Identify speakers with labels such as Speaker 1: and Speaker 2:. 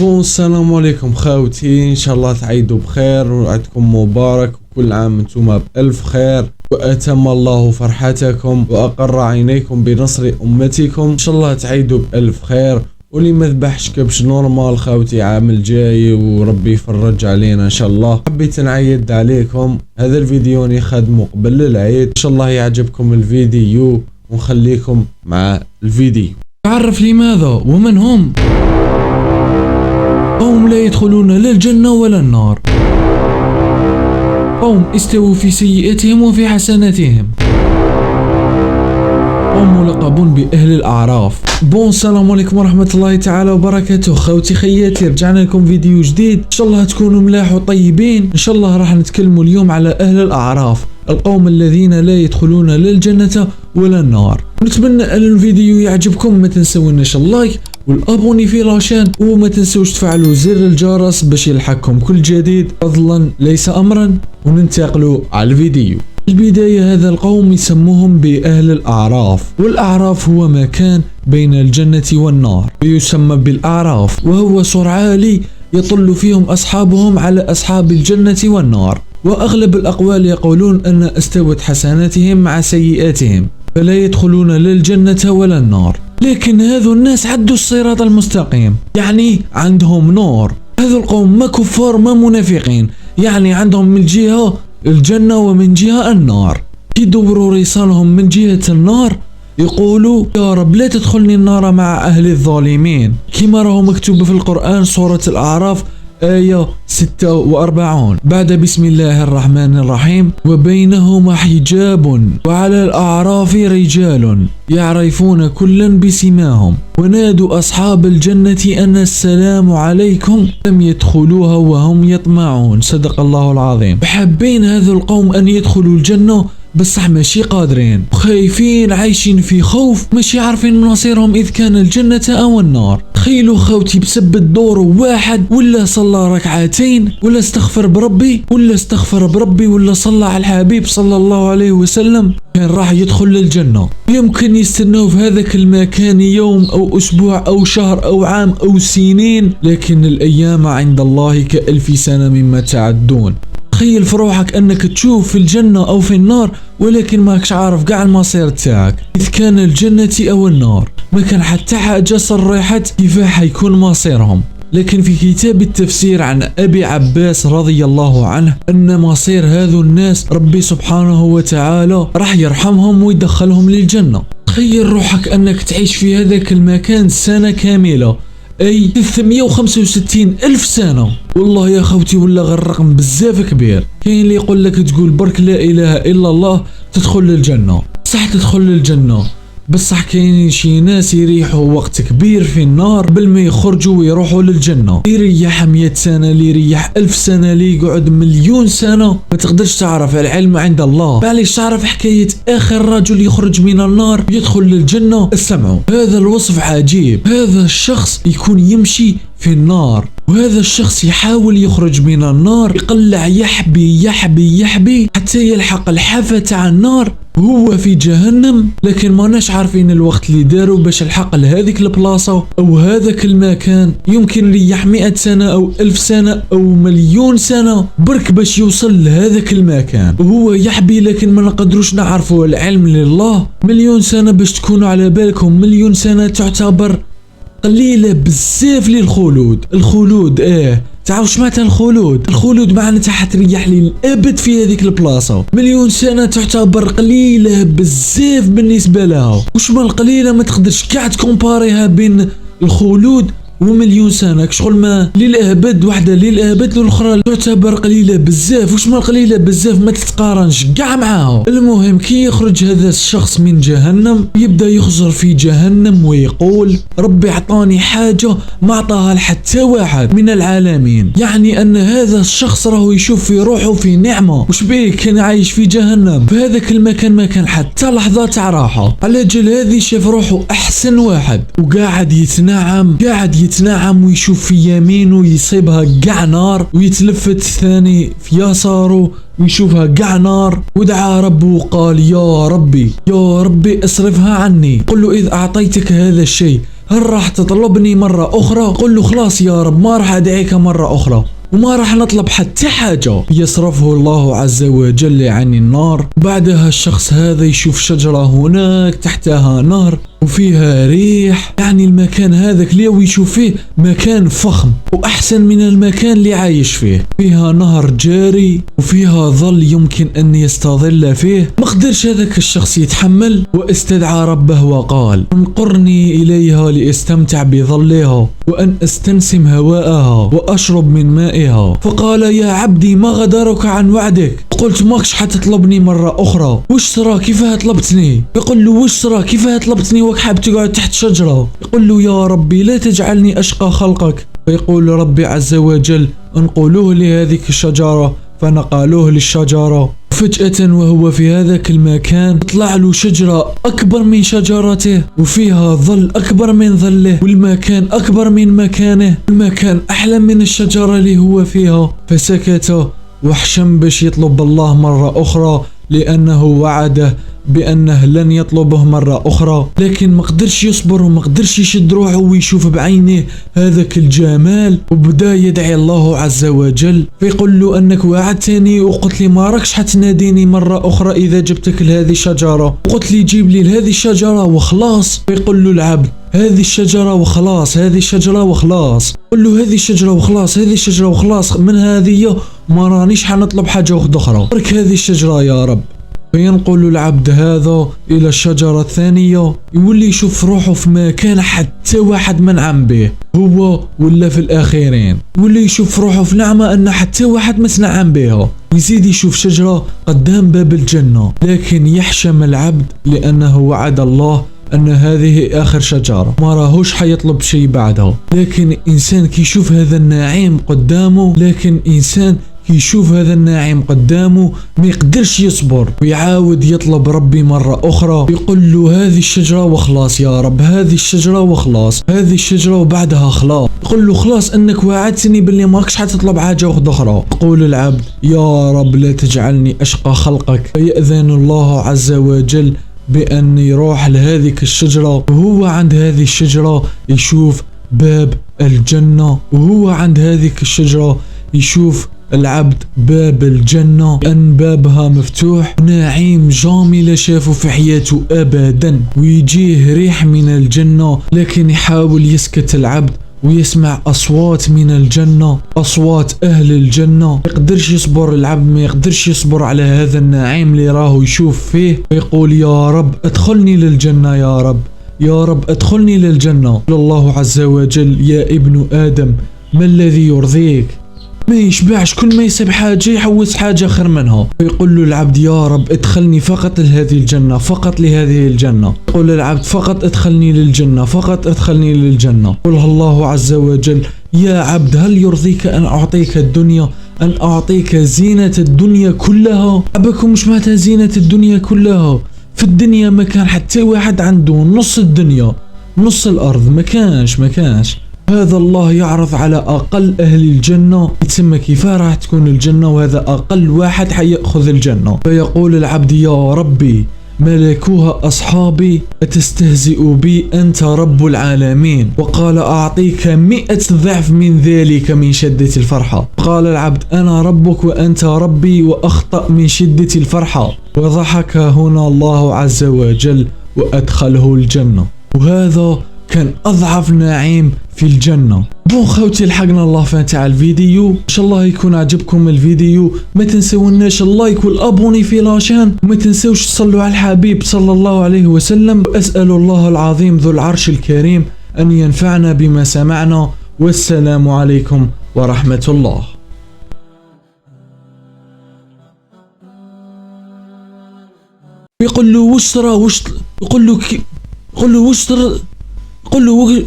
Speaker 1: السلام عليكم خاوتي، ان شاء الله تعيدوا بخير وعدكم مبارك وكل عام انتم بألف خير، واتم الله فرحتكم واقر عينيكم بنصر امتكم. ان شاء الله تعيدوا بألف خير، واللي ما ذبحش كبش نورمال خاوتي عام الجاي وربي يفرج علينا ان شاء الله. حبيت نعيد عليكم، هذا الفيديو نخدمه قبل العيد، ان شاء الله يعجبكم الفيديو ونخليكم مع الفيديو.
Speaker 2: تعرف لماذا ومن هم؟ قوم لا يدخلون لا الجنة ولا النار، قوم استووا في سيئاتهم وفي حسناتهم، قوم ملقبون بأهل الأعراف. السلام عليكم ورحمة الله تعالى وبركاته. خوتي خياتي، رجعنا لكم فيديو جديد، ان شاء الله تكونوا ملاح وطيبين. ان شاء الله راح نتكلموا اليوم على أهل الأعراف، القوم الذين لا يدخلون لا الجنة ولا النار. نتمنى ان الفيديو يعجبكم، ما تنسوناش اللايك والابوني في لاشين، وما تنسوش تفعلوا زر الجرس باش يلحقكم كل جديد، فضلا ليس امرا. وننتقلوا على الفيديو. البداية، هذا القوم يسموهم بأهل الأعراف، والأعراف هو مكان بين الجنة والنار ويسمى بالأعراف، وهو سور عالي يطل فيهم أصحابهم على أصحاب الجنة والنار. وأغلب الأقوال يقولون أن استوت حسناتهم مع سيئاتهم، فلا يدخلون لا الجنة ولا النار. لكن هذو الناس عدوا الصراط المستقيم، يعني عندهم نور. هذو القوم ما كفار ما منافقين، يعني عندهم من جهة الجنة ومن جهة النار. يدوروا رسالهم من جهة النار، يقولوا يا رب لا تدخلني النار مع أهل الظالمين، كما راه مكتوب في القرآن سورة الأعراف آية 46 بعد بسم الله الرحمن الرحيم: وبينهما حجاب وعلى الأعراف رجال يعرفون كلا بسماهم ونادوا أصحاب الجنة أن السلام عليكم لم يدخلوها وهم يطمعون. صدق الله العظيم. حابين هذا القوم أن يدخلوا الجنة، بصح ماشي قادرين، خايفين، عايشين في خوف، ماشي عارفين مصيرهم إذ كان الجنة أو النار. تخيلوا خوتي، بسبب دور واحد ولا صلى ركعتين ولا استغفر بربي ولا صلى على الحبيب صلى الله عليه وسلم، كان راح يدخل للجنة. يمكن يستنوا في هذاك المكان يوم أو أسبوع أو شهر أو عام أو سنين، لكن الأيام عند الله كألف سنة مما تعدون. تخيل في روحك انك تشوف في الجنة او في النار، ولكن ماكش عارف قاع المصير تاعك اذ كان الجنة او النار. ما كان حتى حاجة صرحت كيف حيكون مصيرهم. لكن في كتاب التفسير عن ابي عباس رضي الله عنه ان مصير هذو الناس ربي سبحانه وتعالى راح يرحمهم ويدخلهم للجنة. تخيل روحك انك تعيش في هذاك المكان سنة كاملة، اي 365 الف سنة. والله يا خوتي ولا غير رقم بزاف كبير. كاين اللي يقول لك تقول برك لا اله الا الله تدخل للجنة، صح تدخل للجنة، بصح كاين شي ناس يريحوا وقت كبير في النار قبل ما يخرجوا ويروحوا للجنة. يريح 100 سنة، اللي يريح 1000 سنة، اللي يقعد مليون سنة. ما تقدرش تعرف، العلم عند الله. معليش تعرف حكاية اخر رجل يخرج من النار يدخل للجنة؟ اسمعوا، هذا الوصف عجيب. هذا الشخص يكون يمشي في النار، وهذا الشخص يحاول يخرج من النار، يقلع يحبي حتى يلحق الحافة تاع النار وهو في جهنم. لكن ماناش عارفين الوقت اللي داروا باش الحق لهذيك البلاصة او هذاك المكان. يمكن ريح 100 سنة او 1000 سنة او مليون سنة برك باش يوصل لهذاك المكان وهو يحبي. لكن ما نقدروش نعرفوا، العلم لله. مليون سنة باش تكونوا على بالكم، مليون سنة تعتبر قليلة بزاف للخلود. الخلود تعرف شمعناتها الخلود؟ الخلود معناتها حتريح للأبد في هذيك البلاصة. مليون سنة تعتبر قليلة بزاف بالنسبة لها. وشمال قليلة ما تقدرش كاع تكومباريها بين الخلود ومليون سنة. شغل ما للأبد وحدة للأبد والأخرى تعتبر قليلة بزاف. وشمال قليلة بزاف ما تتقارنش كاع معاها. المهم كي يخرج هذا الشخص من جهنم يبدأ يخزر في جهنم ويقول ربي عطاني حاجة ما عطاها لحتى واحد من العالمين. يعني أن هذا الشخص راهو يشوف في روحه في نعمة. وش بيه كان عايش في جهنم، في هذاك المكان ما كان حتى لحظة تاع راحة. على جل هذه شاف روحه أحسن واحد، وقاعد يتنعم ويشوف في يمينه يصيبها قاع نار، ويتلفت ثاني في يساره ويشوفها قاع نار. ودعا ربه وقال يا ربي اصرفها عني. قل له إذ أعطيتك هذا الشيء هل راح تطلبني مرة أخرى؟ قل له خلاص يا رب ما راح أدعيك مرة أخرى وما راح نطلب حتى حاجة. يصرفه الله عز وجل عن النار. بعدها الشخص هذا يشوف شجرة هناك تحتها نهر وفيها ريح، يعني المكان هذاك اللي هو يشوف فيه مكان فخم وأحسن من المكان اللي عايش فيه. فيها نهر جاري وفيها ظل يمكن أن يستظل فيه. ما قدرش هذاك الشخص يتحمل واستدعى ربه وقال انقرني إليها لأستمتع بظلها وأن أستنسم هواءها وأشرب من مائها. فقال يا عبدي ما غدرك عن وعدك؟ قلت ماكش حتطلبني مرة أخرى، وش ترى كيفها طلبتني؟ يقول له وش ترى كيفها طلبتني وك حاب تقعد تحت شجرة؟ يقول له يا ربي لا تجعلني أشقى خلقك. فيقول ربي عز وجل انقلوه لهذه الشجرة. فنقالوه للشجرة. فجأة وهو في هذاك المكان طلع له شجرة أكبر من شجرته وفيها ظل أكبر من ظله والمكان أكبر من مكانه، المكان أحلى من الشجرة اللي هو فيها. فسكت وحشم باش يطلب الله مرة أخرى لأنه وعده بأنه لن يطلبه مرة أخرى، لكن ما قدرش يصبر وما قدرش يشد روحه ويشوف بعينه هذاك الجمال وبدا يدعي الله عز وجل. فيقول له أنك وعدتني وقلت لي ما راكش حتناديني مرة أخرى إذا جبتك لهذه الشجرة، وقلت لي جيب لي لهذه الشجرة وخلاص. فيقول له العبد هذه الشجرة وخلاص، هذه الشجرة وخلاص. قل له هذه الشجرة وخلاص، هذه الشجرة وخلاص، من هذه ما رانيش حنطلب حاجة أخرى، برك هذه الشجرة يا رب. فينقل العبد هذا إلى الشجرة الثانية، يولي يشوف روحه في مكان حتى واحد منعم به هو ولا في الآخرين، يولي يشوف روحه في نعمة أن حتى واحد ما تنعم بها. يزيد يشوف شجرة قدام باب الجنة، لكن يحشم العبد لأنه وعد الله أن هذه آخر شجرة ما راهوش حيطلب شيء بعدها. لكن إنسان كيشوف هذا النعيم قدامه، ما يقدرش يصبر ويعاود يطلب ربي مرة أخرى. يقول له هذه الشجرة وخلاص يا رب، هذه الشجرة وخلاص، هذه الشجرة وبعدها خلاص. يقول له خلاص أنك وعدتني باللي ماكش حتطلب حاجة أخرى. يقول العبد يا رب لا تجعلني أشقى خلقك. فيأذن الله عز وجل بأن يروح لهذه الشجرة، وهو عند هذه الشجرة يشوف باب الجنة، وهو عند هذه الشجرة يشوف العبد باب الجنة أن بابها مفتوح، نعيم جامي لا شافه في حياته أبدا، ويجيه ريح من الجنة. لكن يحاول يسكت العبد ويسمع أصوات من الجنة، أصوات أهل الجنة. ما يقدرش يصبر العبد، ما يقدرش يصبر على هذا النعيم اللي راهو يشوف فيه. فيقول يا رب ادخلني للجنة، يا رب يا رب ادخلني للجنة. قال الله عز وجل يا ابن آدم ما الذي يرضيك؟ ما يشبعش، كل ما يسب حاجة يحوس حاجة خير منها. فيقول له العبد يا رب ادخلني فقط لهذه الجنة، فقط لهذه الجنة. يقول العبد فقط ادخلني للجنة، فقط ادخلني للجنة. يقول الله عز وجل يا عبد هل يرضيك أن أعطيك الدنيا، أن أعطيك زينة الدنيا كلها؟ أبكم مش معناتها زينة الدنيا كلها؟ في الدنيا ما كان حتى واحد عنده نص الدنيا، نص الأرض ما كانش. هذا الله يعرض على أقل أهل الجنة، يتسمى كيف راح تكون الجنة، وهذا أقل واحد حيأخذ الجنة. فيقول العبد يا ربي ملكوها أصحابي أتستهزئ بي أنت رب العالمين، وقال أعطيك 100 ضعف من ذلك من شدة الفرحة. قال العبد أنا ربك وأنت ربي، وأخطأ من شدة الفرحة. وضحك هنا الله عز وجل وأدخله الجنة. وهذا كان أضعف نعيم في الجنة. بون خوتي لحقنا الله فاتح الفيديو، ان شاء الله يكون عجبكم الفيديو. ما تنسوناش اللايك والابوني في لاشين، وما تنسوش تصلوا على الحبيب صلى الله عليه وسلم. واسأل الله العظيم ذو العرش الكريم ان ينفعنا بما سمعنا، والسلام عليكم ورحمة الله. يقول له وش ترى، يقول له وش ترى، يقول له